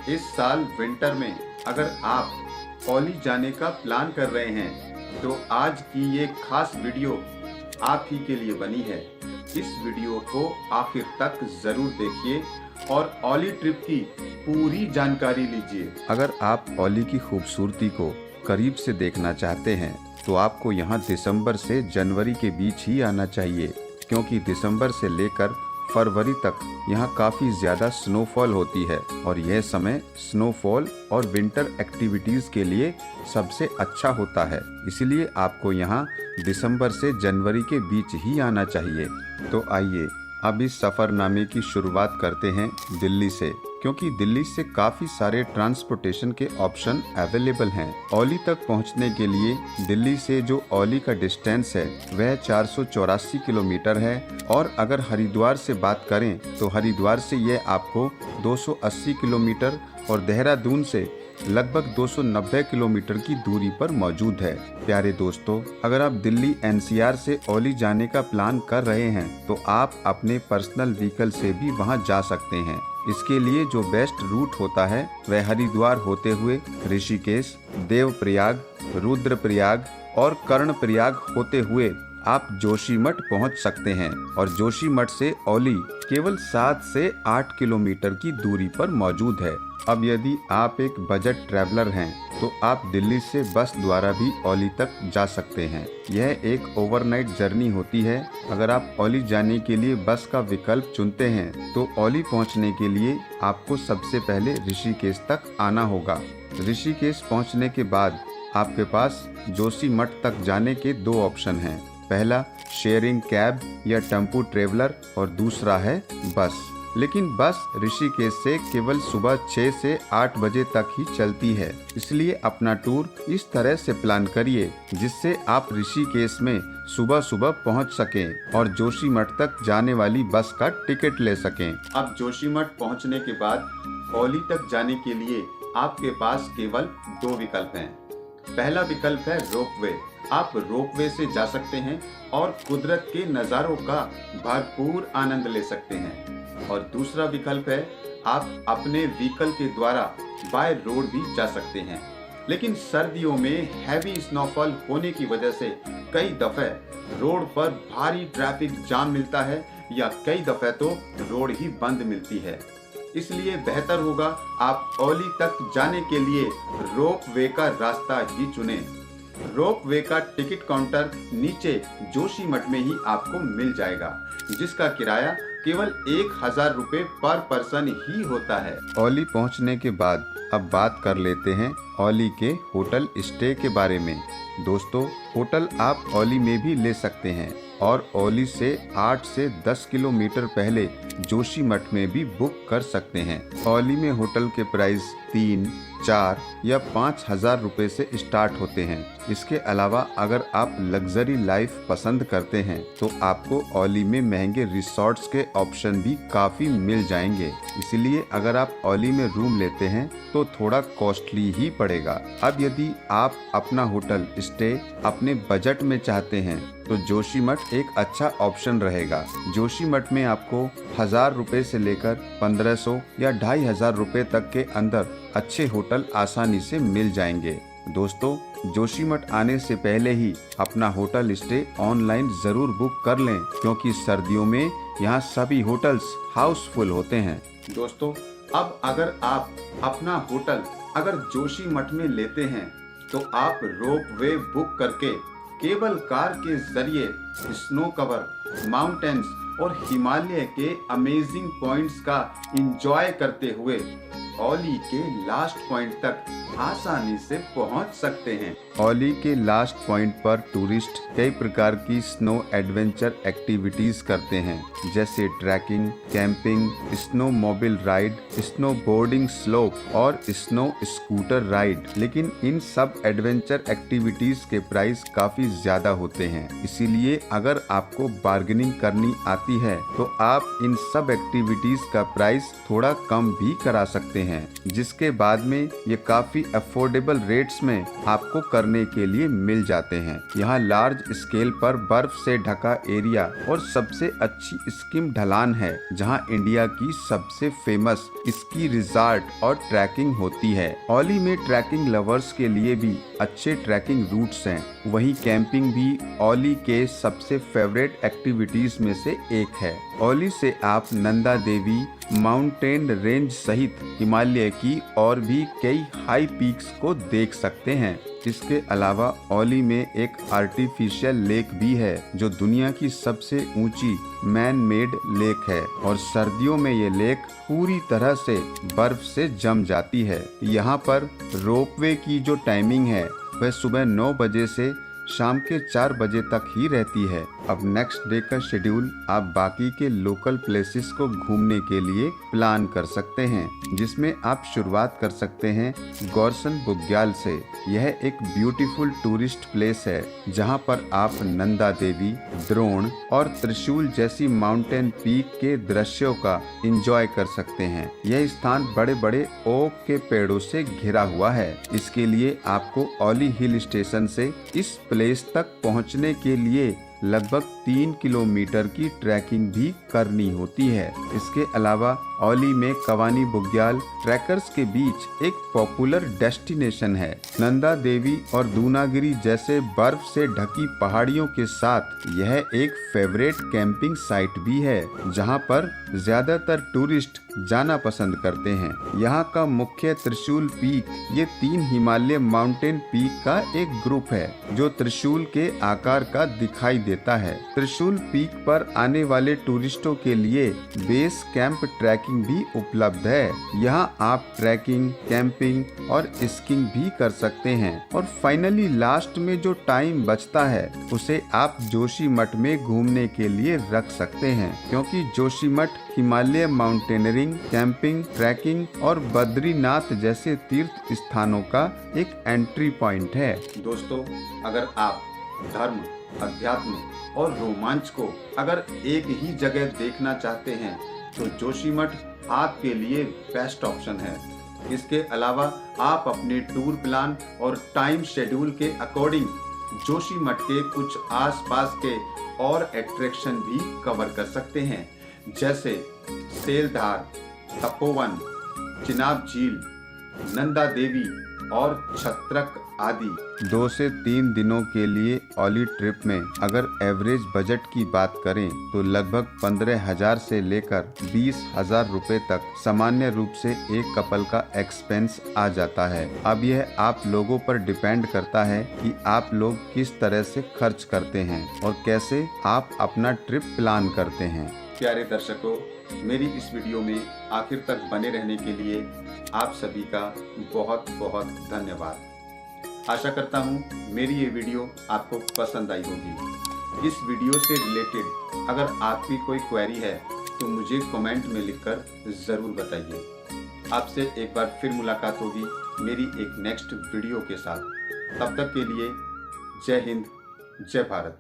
इस साल विंटर में अगर आप ओली जाने का प्लान कर रहे हैं तो आज की ये खास वीडियो आप ही के लिए बनी है। इस वीडियो को आखिर तक जरूर देखिए और ओली ट्रिप की पूरी जानकारी लीजिए। अगर आप ओली की खूबसूरती को करीब से देखना चाहते हैं तो आपको यहाँ दिसंबर से जनवरी के बीच ही आना चाहिए, क्योंकि दिसंबर से लेकर फरवरी तक यहाँ काफ़ी ज़्यादा स्नोफॉल होती है और यह समय स्नोफॉल और विंटर एक्टिविटीज़ के लिए सबसे अच्छा होता है। इसलिए आपको यहाँ दिसंबर से जनवरी के बीच ही आना चाहिए। तो आइए अब इस सफ़रनामे की शुरुआत करते हैं दिल्ली से, क्योंकि दिल्ली से काफ़ी सारे ट्रांसपोर्टेशन के ऑप्शन अवेलेबल हैं। ओली तक पहुंचने के लिए दिल्ली से जो ओली का डिस्टेंस है वह 484 किलोमीटर है, और अगर हरिद्वार से बात करें तो हरिद्वार से यह आपको 280 किलोमीटर और देहरादून से लगभग 290 किलोमीटर की दूरी पर मौजूद है। प्यारे दोस्तों, अगर आप दिल्ली एनसीआर से ओली जाने का प्लान कर रहे हैं तो आप अपने पर्सनल व्हीकल से भी वहां जा सकते हैं। इसके लिए जो बेस्ट रूट होता है वह हरिद्वार होते हुए ऋषिकेश, देवप्रयाग, रुद्रप्रयाग और कर्णप्रयाग होते हुए आप जोशीमठ पहुंच सकते हैं, और जोशीमठ से ओली केवल 7 से 8 किलोमीटर की दूरी पर मौजूद है। अब यदि आप एक बजट ट्रैवलर हैं तो आप दिल्ली से बस द्वारा भी ओली तक जा सकते हैं। यह एक ओवरनाइट जर्नी होती है। अगर आप ओली जाने के लिए बस का विकल्प चुनते हैं तो ओली पहुंचने के लिए आपको सबसे पहले ऋषिकेश तक आना होगा। ऋषिकेश पहुंचने के बाद आपके पास जोशीमठ तक जाने के 2 ऑप्शन हैं। पहला शेयरिंग कैब या टेम्पो ट्रेवलर और दूसरा है बस। लेकिन बस ऋषिकेश से केवल सुबह 6 से 8 बजे तक ही चलती है, इसलिए अपना टूर इस तरह से प्लान करिए जिससे आप ऋषिकेश में सुबह सुबह पहुंच सकें और जोशीमठ तक जाने वाली बस का टिकट ले सकें। अब जोशीमठ पहुंचने के बाद ओली तक जाने के लिए आपके पास केवल 2 विकल्प हैं। पहला विकल्प है रोपवे। आप रोपवे से जा सकते हैं और कुदरत के नज़ारों का भरपूर आनंद ले सकते हैं। और दूसरा विकल्प है आप अपने व्हीकल के द्वारा बाय रोड भी जा सकते हैं। लेकिन सर्दियों में हैवी स्नोफॉल होने की वजह से कई दफे रोड पर भारी ट्रैफिक जाम मिलता है या कई दफे तो रोड ही बंद मिलती है। इसलिए बेहतर होगा आप ओली तक जाने के लिए रोपवे का रास्ता ही चुनें। रोपवे का टिकट काउंटर नीचे जोशीमठ में ही आपको मिल जाएगा, जिसका किराया केवल 1000 रुपए पर पर्सन ही होता है। ओली पहुंचने के बाद अब बात कर लेते हैं ओली के होटल स्टे के बारे में। दोस्तों, होटल आप ओली में भी ले सकते हैं और ओली से 8 से 10 किलोमीटर पहले जोशीमठ में भी बुक कर सकते हैं। ओली में होटल के प्राइस 3, 4 या 5,000 रुपए से स्टार्ट होते हैं। इसके अलावा अगर आप लग्जरी लाइफ पसंद करते हैं तो आपको ओली में महंगे रिसोर्ट्स के ऑप्शन भी काफ़ी मिल जाएंगे। इसलिए अगर आप ओली में रूम लेते हैं तो थोड़ा कॉस्टली ही पड़ेगा। अब यदि आप अपना होटल स्टे अपने बजट में चाहते हैं तो जोशीमठ एक अच्छा ऑप्शन रहेगा। जोशीमठ में आपको 1000 रुपए से लेकर 1500 या 2500 रुपए तक के अंदर अच्छे होटल आसानी से मिल जाएंगे। दोस्तों, जोशीमठ आने से पहले ही अपना होटल स्टे ऑनलाइन जरूर बुक कर लें, क्योंकि सर्दियों में यहाँ सभी होटल्स हाउसफुल होते हैं। दोस्तों, अब अगर आप अपना होटल अगर जोशीमठ में लेते हैं तो आप रोपवे बुक करके केबल कार के जरिए स्नो कवर, माउंटेन्स और हिमालय के अमेजिंग पॉइंट्स का एंजॉय करते हुए ओली के लास्ट पॉइंट तक आसानी से पहुंच सकते हैं। ओली के लास्ट पॉइंट पर टूरिस्ट कई प्रकार की स्नो एडवेंचर एक्टिविटीज करते हैं, जैसे trekking, camping, snow mobile ride, snow boarding slope और स्नो स्कूटर राइड। लेकिन इन सब एडवेंचर एक्टिविटीज के प्राइस काफी ज्यादा होते हैं, इसीलिए अगर आपको बार्गेनिंग करनी आती है तो आप इन सब एक्टिविटीज का प्राइस थोड़ा कम भी करा सकते हैं, जिसके बाद में ये काफी अफोर्डेबल रेट्स में आपको करने के लिए मिल जाते हैं। यहाँ लार्ज स्केल पर बर्फ से ढका एरिया और सबसे अच्छी स्कीम ढलान है, जहाँ इंडिया की सबसे फेमस स्की रिजॉर्ट और ट्रैकिंग होती है। ओली में ट्रैकिंग लवर्स के लिए भी अच्छे ट्रैकिंग रूट्स हैं। वहीं कैंपिंग भी ओली के सबसे फेवरेट एक्टिविटीज में से एक है। ओली से आप नंदा देवी माउंटेन रेंज सहित हिमालय की और भी कई हाई पीक्स को देख सकते हैं। इसके अलावा ओली में एक आर्टिफिशियल लेक भी है, जो दुनिया की सबसे ऊंची मैन मेड लेक है और सर्दियों में ये लेक पूरी तरह से बर्फ से जम जाती है। यहाँ पर रोपवे की जो टाइमिंग है वह सुबह 9 बजे से शाम के 4 बजे तक ही रहती है। अब नेक्स्ट डे का शेड्यूल आप बाकी के लोकल प्लेसेस को घूमने के लिए प्लान कर सकते हैं, जिसमें आप शुरुआत कर सकते हैं गौरसन बुग्याल से। यह एक ब्यूटीफुल टूरिस्ट प्लेस है, जहां पर आप नंदा देवी, द्रोण और त्रिशूल जैसी माउंटेन पीक के दृश्यों का एंजॉय कर सकते हैं। यह स्थान बड़े बड़े ओक के पेड़ों से घिरा हुआ है। इसके लिए आपको ओली हिल स्टेशन से इस प्लेस तक पहुंचने के लिए लगभग 3 किलोमीटर की ट्रैकिंग भी करनी होती है। इसके अलावा ओली में कवानी बुग्याल ट्रैकर्स के बीच एक पॉपुलर डेस्टिनेशन है। नंदा देवी और दूनागिरी जैसे बर्फ से ढकी पहाड़ियों के साथ यह एक फेवरेट कैंपिंग साइट भी है, जहां पर ज्यादातर टूरिस्ट जाना पसंद करते हैं। यहाँ का मुख्य त्रिशूल पीक ये 3 हिमालय माउंटेन पीक का एक ग्रुप है, जो त्रिशूल के आकार का दिखाई देता है। त्रिशूल पीक पर आने वाले टूरिस्टों के लिए बेस कैंप ट्रैकिंग भी उपलब्ध है। यहाँ आप ट्रैकिंग, कैंपिंग और स्कीइंग भी कर सकते हैं। और फाइनली लास्ट में जो टाइम बचता है उसे आप जोशीमठ में घूमने के लिए रख सकते हैं, क्योंकि Joshimath Himalaya mountaineering, camping, trekking और बद्रीनाथ जैसे तीर्थ स्थानों का एक एंट्री पॉइंट है। दोस्तों, अगर आप धर्म, अध्यात्म और रोमांच को अगर एक ही जगह देखना चाहते हैं तो जोशीमठ आपके लिए बेस्ट ऑप्शन है। इसके अलावा आप अपने टूर प्लान और टाइम शेड्यूल के अकॉर्डिंग जोशीमठ के कुछ आसपास के और अट्रैक्शन भी कवर कर सकते हैं, जैसे सेलधार, तपोवन, चिनाब झील, नंदा देवी और छत्रक आदि। 2 से 3 दिनों के लिए ओली ट्रिप में अगर एवरेज बजट की बात करें तो लगभग 15,000 से लेकर 20,000 रुपए तक सामान्य रूप से एक कपल का एक्सपेंस आ जाता है। अब यह आप लोगों पर डिपेंड करता है कि आप लोग किस तरह से खर्च करते हैं और कैसे आप अपना ट्रिप प्लान करते हैं। प्यारे दर्शकों, मेरी इस वीडियो में आखिर तक बने रहने के लिए आप सभी का बहुत बहुत धन्यवाद। आशा करता हूँ मेरी ये वीडियो आपको पसंद आई होगी। इस वीडियो से रिलेटेड अगर आपकी कोई क्वेरी है तो मुझे कमेंट में लिखकर ज़रूर बताइए। आपसे एक बार फिर मुलाकात होगी मेरी एक नेक्स्ट वीडियो के साथ। तब तक के लिए जय हिंद, जय भारत।